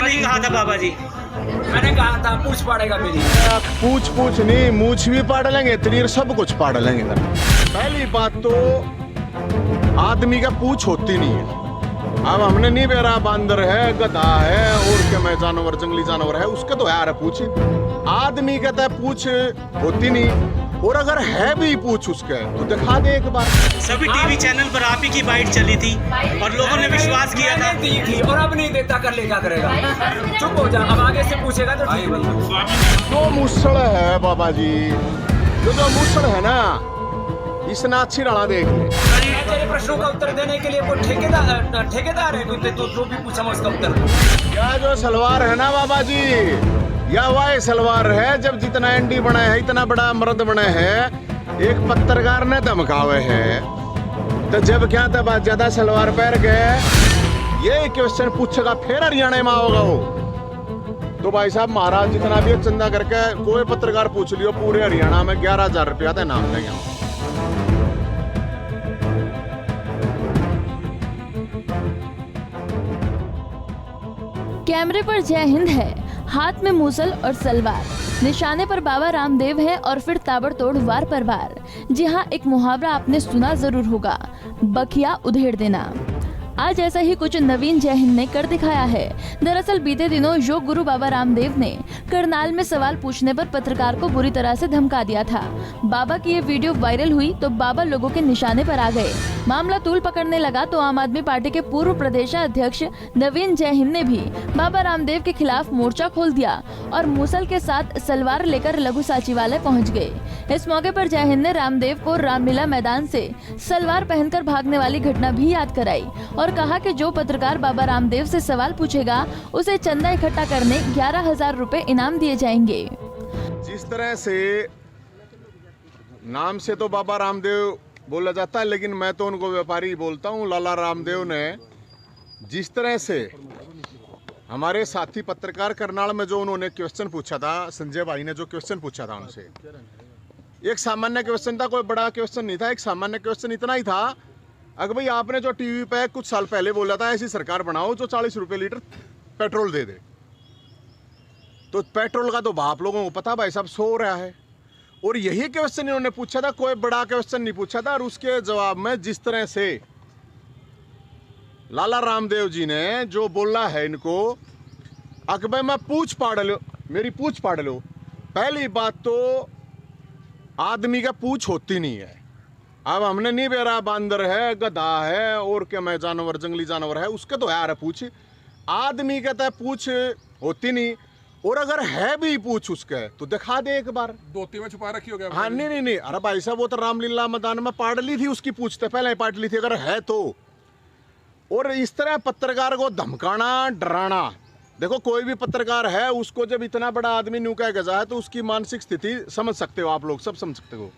कि नहीं कहा था बाबा जी? मैंने कहा था पूछ पड़ेगा मेरी। पूछ नहीं, मूछ भी पाड़ लेंगे, तरीर सब कुछ पाड़ लेंगे। पहली बात तो आदमी का पूछ होती नहीं है। अब हमने नहीं बेरा बांदर है, गधा है और क्या मैं जानवर, जंगली जानवर है, उसके तो यार पूछ। आदमी कहता है पूछ होती नहीं, और अगर है भी पूछ उसके तो दिखा दे एक बार। सभी टीवी चैनल पर आप ही की बाइट चली थी और लोगों ने विश्वास किया था। दी थी और अब नहीं देता, कर ले क्या करेगा। चुप हो जा, अब आगे से पूछेगा तो ठीक है। जो मुसड़ है बाबा जी, जो मुसड़ है ना, इसने अच्छी राणा देख ले। तेरे प्रश्नों का उत्तर देने के लिए कोई ठेकेदार है कोई, तो जो भी पूछा मैं उसका उत्तर दूं। क्या जो सलवार है ना बाबा जी, या वह सलवार है जब जितना एंडी बना है, इतना बड़ा मर्द बना है, एक पत्रकार ने धमकावे है, तो जब क्या था ज्यादा सलवार पहन के ये क्वेश्चन पूछेगा फिर हरियाणा में आओगा वो, तो भाई साहब महाराज जितना भी चंदा करके कोई पत्रकार पूछ लियो, पूरे हरियाणा में 11,000 रुपया था नाम देंगे। कैमरे पर जय हिंद है, हाथ में मूसल और सलवार, निशाने पर बाबा रामदेव है और फिर ताबड़तोड़ वार पर वार। जी हाँ, एक मुहावरा आपने सुना जरूर होगा, बखिया उधेड़ देना। आज ऐसा ही कुछ नवीन जय हिंद ने कर दिखाया है। दरअसल बीते दिनों योग गुरु बाबा रामदेव ने करनाल में सवाल पूछने पर पत्रकार को बुरी तरह से धमका दिया था। बाबा की ये वीडियो वायरल हुई तो बाबा लोगों के निशाने पर आ गए। मामला तूल पकड़ने लगा तो आम आदमी पार्टी के पूर्व प्रदेशाध्यक्ष नवीन जय हिंद ने भी बाबा रामदेव के खिलाफ मोर्चा खोल दिया और मूसल के साथ सलवार लेकर लघु सचिवालय पहुँच गए। इस मौके पर जय हिंद ने रामदेव को रामलीला मैदान से सलवार पहनकर भागने वाली घटना भी याद कराई और कहा कि जो पत्रकार बाबा रामदेव से सवाल पूछेगा उसे चंदा इकट्ठा करने 11,000 रुपए इनाम दिए जाएंगे। जिस तरह से नाम से तो बाबा रामदेव बोला जाता है, लेकिन मैं तो उनको व्यापारी बोलता हूँ। लाला रामदेव ने जिस तरह से हमारे साथी पत्रकार करनाल में जो उन्होंने क्वेश्चन पूछा था, संजय भाई ने जो क्वेश्चन पूछा था उनसे, एक सामान्य क्वेश्चन था, कोई बड़ा क्वेश्चन नहीं था। एक सामान्य क्वेश्चन इतना ही था, अगर भाई आपने जो टीवी पे कुछ साल पहले बोला था ऐसी सरकार बनाओ जो 40 रुपए लीटर पेट्रोल दे दे, तो पेट्रोल का तो आप लोगों को पता भाई साहब सो रहा है। और यही क्वेश्चन इन्होंने पूछा था, कोई बड़ा क्वेश्चन नहीं पूछा था। और उसके जवाब में जिस तरह से लाला रामदेव जी ने जो बोला है इनको, अकबर मैं पूछ पाड़ लो, मेरी पूछ पाड़ लो। पहली बात तो आदमी का पूछ होती नहीं है। अब हमने नहीं बेरा बांदर है, गधा है और क्या मैं जानवर, जंगली जानवर है, उसके तो यार पूछ। आदमी कहता है पूछ होती नहीं, और अगर है भी पूछ उसके तो दिखा दे एक बार। धोती में छुपा रखी हो गया। हाँ नहीं, अरे भाई साहब वो तो रामलीला मैदान में पाड़ ली थी, उसकी पूछते पहले ही पाट ली थी अगर है तो। और इस तरह पत्रकार को धमकाना, डराना, देखो कोई भी पत्रकार है उसको जब इतना बड़ा आदमी न्यू कह गया है तो उसकी मानसिक स्थिति समझ सकते हो, आप लोग सब समझ सकते हो।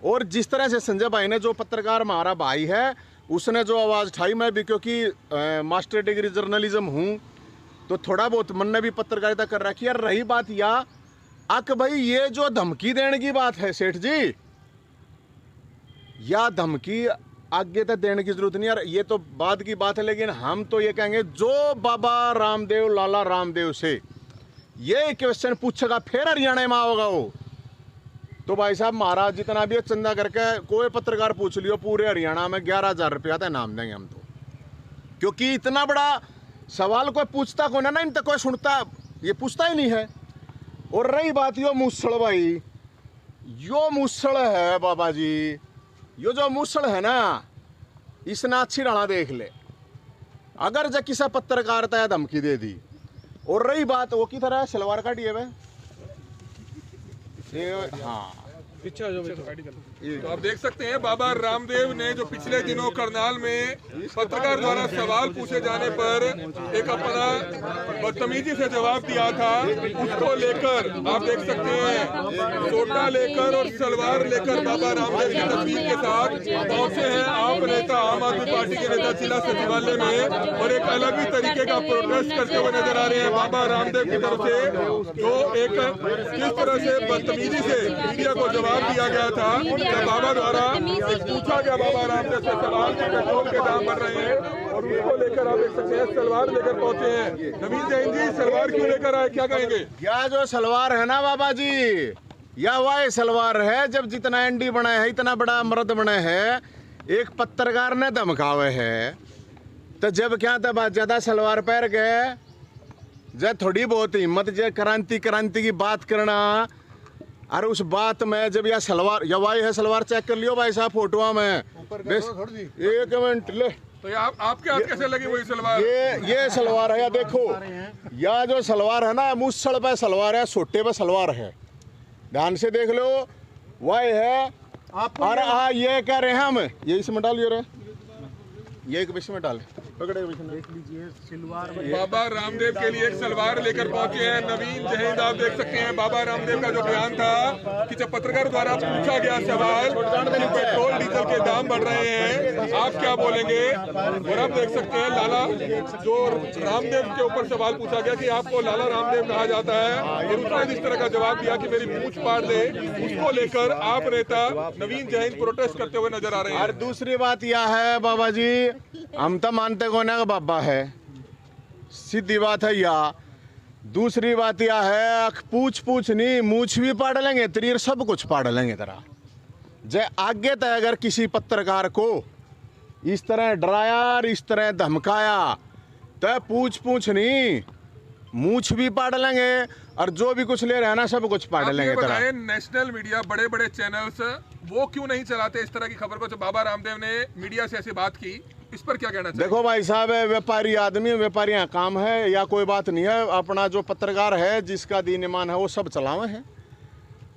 और जिस तरह से संजय भाई ने, जो पत्रकार हमारा भाई है, उसने जो आवाज़ उठाई, मैं भी क्योंकि मास्टर डिग्री जर्नलिज्म हूँ तो थोड़ा बहुत मन ने भी पत्रकारिता कर रखी है। रही बात या अक भाई ये जो धमकी देने की बात है सेठ जी, या धमकी आगे तक देने की जरूरत नहीं यार, ये तो बाद की बात है। लेकिन हम तो ये कहेंगे जो बाबा रामदेव, लाला रामदेव से ये क्वेश्चन पूछेगा फिर हरियाणा में आओगा वो, तो भाई साहब महाराज जितना भी चंदा करके कोई पत्रकार पूछ लियो, पूरे हरियाणा में 11,000 रुपया था नाम देंगे हम तो। क्योंकि इतना बड़ा सवाल कोई पूछता कौन है ना, इन तक कोई सुनता, ये पूछता ही नहीं है। और रही बात यो मूसड़ भाई, यो मूसड़ है बाबा जी, यो जो मूसड़ है ना, इसने अच्छी राणा देख ले। अगर जब किसी पत्रकारिता धमकी दे दी, और रही बात वो की तरह सलवार काटिए वे, हाँ तो आप देख सकते हैं बाबा रामदेव ने जो पिछले दिनों करनाल में पत्रकार द्वारा सवाल पूछे जाने पर एक अपना बदतमीजी से जवाब दिया था, उसको लेकर आप देख सकते हैं सोटा लेकर और सलवार लेकर बाबा रामदेव की तस्वीर के साथ पहुंचे हैं आप नेता, आम आदमी पार्टी के नेता जिला सचिवालय में, और एक अलग ही तरीके का प्रोटेस्ट करते हुए नजर आ रहे हैं बाबा रामदेव की तरफ से, जो एक किस तरह से बदतमीजी से मीडिया को जवाब दिया गया था। जब बाबा द्वारा पूछा गया बाबा रामदेव से सवाल कि पेट्रोल के दाम बढ़ रहे हैं और उसको लेकर आप देख सकते हैं सलवार लेकर पहुंचे हैं। नवीन जैन जी, सलवार क्यों लेकर आए, क्या कहेंगे? क्या जो सलवार है ना बाबा जी, या वह सलवार है जब जितना एंडी बना है, इतना बड़ा मर्द बने है, एक पत्रकार ने धमकावे है, तो जब क्या तब ज्यादा सलवार पहन गए, जब थोड़ी बहुत हिम्मत, जब क्रांति की बात करना, और उस बात में जब यह सलवार, या वाई है सलवार, चेक कर लियो भाई साहब फोटो में, एक मिनट ले। तो आपके हाथ कैसे लगी वही सलवार? ये सलवार है, या देखो, या जो सलवार है ना, मुसल पे सलवार है, सोटे पे सलवार है, ध्यान से देख लो, वह है। और ये कह रहे हैं हम, ये इसमें डालिए रे, ये एक विषय में डाले, पकड़े देख लीजिए सलवार। बाबा रामदेव के लिए एक सलवार लेकर पहुंचे हैं नवीन जहीद। आप देख सकते हैं बाबा रामदेव का जो बयान था कि जब पत्रकार द्वारा पूछा गया सवाल कि पेट्रोल डीजल के दाम बढ़ रहे हैं, आप क्या बोलेंगे? और आप देख सकते हैं लाला, जो रामदेव के ऊपर सवाल पूछा गया कि आपको लाला रामदेव कहा जाता है, और उसने इस तरह का जवाब दिया कि मेरी पूछ पाड़ दे, उसको लेकर आप नेता नवीन जहीद प्रोटेस्ट करते हुए नजर आ रहे हैं। और दूसरी बात यह है बाबा जी, हम तो मानते कौन है बाबा है, सीधी बात है। या दूसरी बात यह है, पूछ नहीं, मूछ भी पाड़ लेंगे तेरी, सब कुछ पाड़ लेंगे तेरा। जय आगे तक अगर किसी पत्रकार को इस तरह डराया और इस तरह धमकाया, तो पूछ नहीं, मूछ भी पाड़ लेंगे, और जो भी कुछ ले रहे हैं ना, सब कुछ पाड़ लेंगे तेरा। नेशनल मीडिया, बड़े बड़े चैनल्स, वो क्यों नहीं चलाते इस तरह की खबर को? जब बाबा रामदेव ने मीडिया से ऐसी बात की, इस पर क्या कहना चाहिए? देखो भाई साहब, व्यापारी आदमी, व्यापारी यहाँ काम है, या कोई बात नहीं है, अपना जो पत्रकार है, जिसका दीन ईमान है, वो सब चलावे हैं।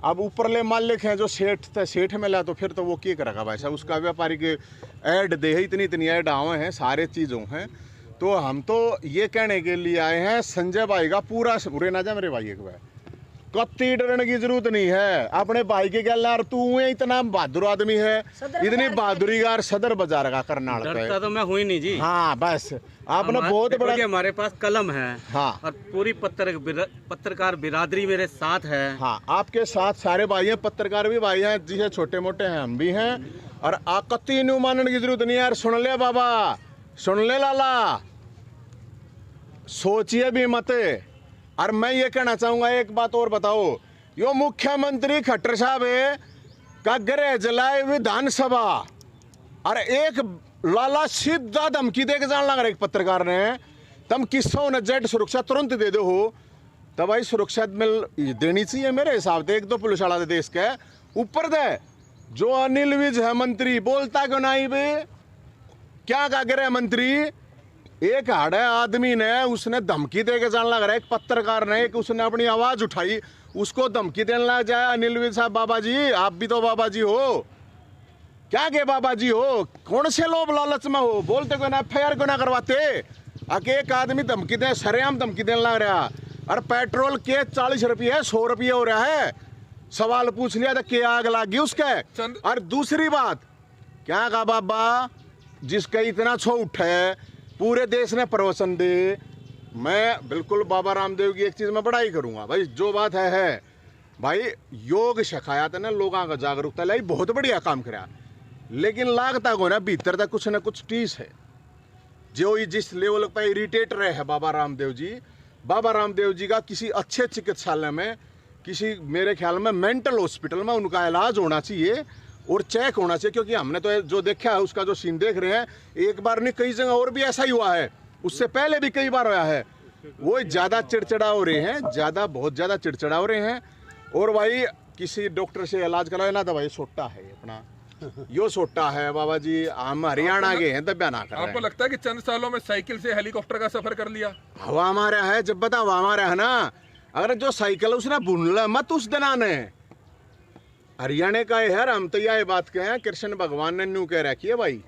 अब ऊपरले मालिक हैं जो सेठ मिला, तो फिर तो वो क्या करेगा भाई साहब, उसका व्यापारी के ऐड दे, इतनी ऐड आवे हैं, सारे चीज़ों हैं। तो हम तो ये कहने के लिए आए हैं, संजय भाई का पूरा बुरे ना जा मेरे भाई, एक बार कत्ती डरने की जरूरत नहीं है। अपने भाई के गल यार, तू इतना बहादुर आदमी है, इतनी बहादुरी का सदर बाजार का करनाल डरता तो मैं हुई नहीं जी। हाँ बस, आपने बहुत बड़ा, हमारे पास कलम है, हाँ, और पूरी पत्रकार बिरादरी मेरे साथ है। हाँ, आपके साथ सारे भाई हैं, पत्रकार भी भाई हैं, जिसे छोटे मोटे हैं हम भी हैं, और कत्ती न्यू मानने की जरूरत नहीं यार। सुन ले बाबा, सुन ले लाला, सोचिए भी मत। और मैं ये कहना चाहूंगा, एक बात और बताओ, यो मुख्यमंत्री खट्टर साहब है का गृह जलाए विधानसभा, और एक लाला सीधा धमकी दे के जान लगा एक पत्रकार ने, तुम किसो न जेड सुरक्षा तुरंत दे दो हो, तब भाई सुरक्षा मिल देनी चाहिए मेरे हिसाब से। एक दो पुलिस वाला देश के ऊपर दे, जो अनिल विज है मंत्री, बोलता क्यों नहीं बे, क्या का गृह मंत्री, एक हाड़े आदमी ने, उसने धमकी दे के जान लग रहा है, एक पत्रकार ने, एक उसने अपनी आवाज उठाई, उसको धमकी देने लग जाए। अनिल विज साहब, बाबा जी आप भी तो बाबा जी हो, क्या के बाबा जी हो, कौन से लोभ लालच में हो, बोलते को ना, FIR को ना करवाते। आके एक आदमी धमकी दे, सरेआम धमकी देने लग रहा, और पेट्रोल के 40 रुपये है, 100 रुपये हो रहा है। सवाल पूछ लिया तो क्या आग लगी उसके। और दूसरी बात, क्या कहा बाबा, जिसका इतना छो उठे, पूरे देश ने प्रवचन दे। मैं बिल्कुल बाबा रामदेव की एक चीज में बड़ाई करूंगा भाई, जो बात है भाई, योग सिखाया था ना, लोगों का जागरूकता लाई, बहुत बढ़िया काम करा, लेकिन लागता को ना भीतर तक कुछ ना कुछ टीस है, जो जिस लेवल पर इरिटेट रहे हैं बाबा रामदेव जी। बाबा रामदेव जी का किसी अच्छे चिकित्सालय में, किसी मेरे ख्याल में मेंटल हॉस्पिटल में उनका इलाज होना चाहिए और चेक होना चाहिए, क्योंकि हमने तो जो देखा है, उसका जो सीन देख रहे हैं, एक बार नहीं कई जगह और भी ऐसा ही हुआ है, उससे पहले भी कई बार हुआ है। वो ज़्यादा चिड़चिड़ा हो रहे हैं, बहुत ज़्यादा चिड़चिड़ा हो रहे हैं। और भाई किसी डॉक्टर से इलाज कराए ना, तो भाई सोटा है अपना, यो सोटा है बाबा जी, हम हरियाणा के हैं, तब ना कर। आपको लगता है कि चंद सालों में साइकिल से हेलीकॉप्टर का सफर कर लिया? हवा हमारा है, जब बता हवा हमारा है ना, अगर जो साइकिल उसने भूल मत उस दिन आने, हरियाणा का है। हम तो यह बात कहे हैं, कृष्ण भगवान ने न्यू कह रखी है भाई,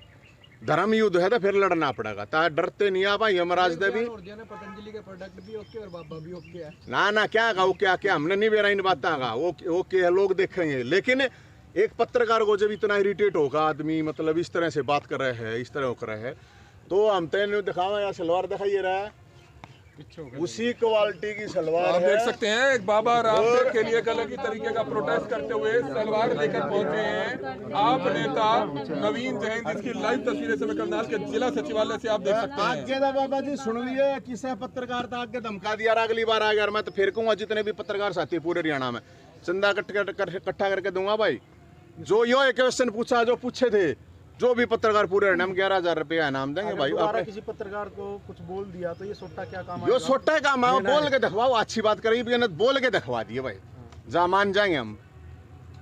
धर्म युद्ध है तो फिर लड़ना पड़ेगा, ता डरते नहीं आ भाई। यमराज दे भी, पतंजलि के प्रोडक्ट भी ओके और बाबा भी ओके है ना क्या का ओके आके हमने नहीं बेरा इन बातें का ओके है, लोग देखेंगे। लेकिन एक पत्रकार को जब इतना इरिटेट होगा आदमी, मतलब इस तरह से बात कर रहे हैं, इस तरह कर रहे हैं, तो हम तो दिखावा या सलवार दिखाइए रहा है, उसी क्वालिटी की सलवार आप है। देख सकते हैं एक बाबा रामदेव के लिए एक अलग ही तरीके का प्रोटेस्ट करते हुए सलवार लेकर पहुंचे हैं आप नेता नवीन जैन, जिसकी लाइव तस्वीरें से करनाल के जिला सचिवालय से आप देख सकते हैं। आगे दा बाबा जी सुन लिए किसे पत्रकारिता आगे धमका दिया, अगली बार अगर मैं तो फिर कहूंगा जितने भी पत्रकार साथी पूरे हरियाणा में चंदा इकट्ठा करके दूंगा भाई। जो यो एक क्वेश्चन पूछा, जो पूछे थे जो भी पत्रकार पूरे हरियाणा में 11,000 रुपया इनाम देंगे भाई। आपने किसी पत्रकार को कुछ बोल दिया तो ये सोटा क्या काम यो छोटा काम है, बोल के दिखवाओ, अच्छी बात करेगी, बोल के दिखवा दिए भाई, जा मान जाएंगे हम।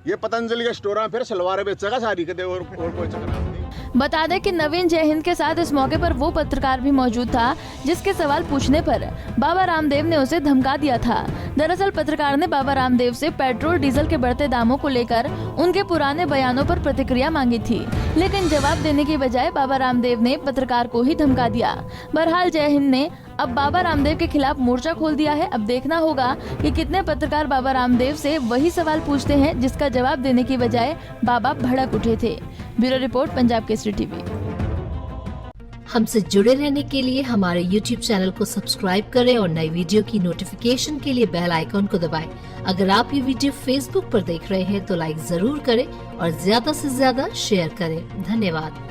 ये पतंजलि के स्टोर में फिर सलवार बेचेगा सारी के दे और कोई चक्कर नहीं। बता दें कि नवीन जय हिंद के साथ इस मौके पर वो पत्रकार भी मौजूद था जिसके सवाल पूछने पर बाबा रामदेव ने उसे धमका दिया था। दरअसल पत्रकार ने बाबा रामदेव से पेट्रोल डीजल के बढ़ते दामों को लेकर उनके पुराने बयानों पर प्रतिक्रिया मांगी थी, लेकिन जवाब देने की बजाय बाबा रामदेव ने पत्रकार को ही धमका दिया। बहरहाल जय हिंद ने अब बाबा रामदेव के खिलाफ मोर्चा खोल दिया है। अब देखना होगा कि कितने पत्रकार बाबा रामदेव से वही सवाल पूछते हैं जिसका जवाब देने की बजाय बाबा भड़क उठे थे। Bureau report, Punjab Kesari TV. हमसे जुड़े रहने के लिए हमारे YouTube चैनल को सब्सक्राइब करें और नई वीडियो की नोटिफिकेशन के लिए बेल आइकॉन को दबाएं। अगर आप ये वीडियो Facebook पर देख रहे हैं तो लाइक जरूर करें और ज्यादा से ज्यादा शेयर करें। धन्यवाद।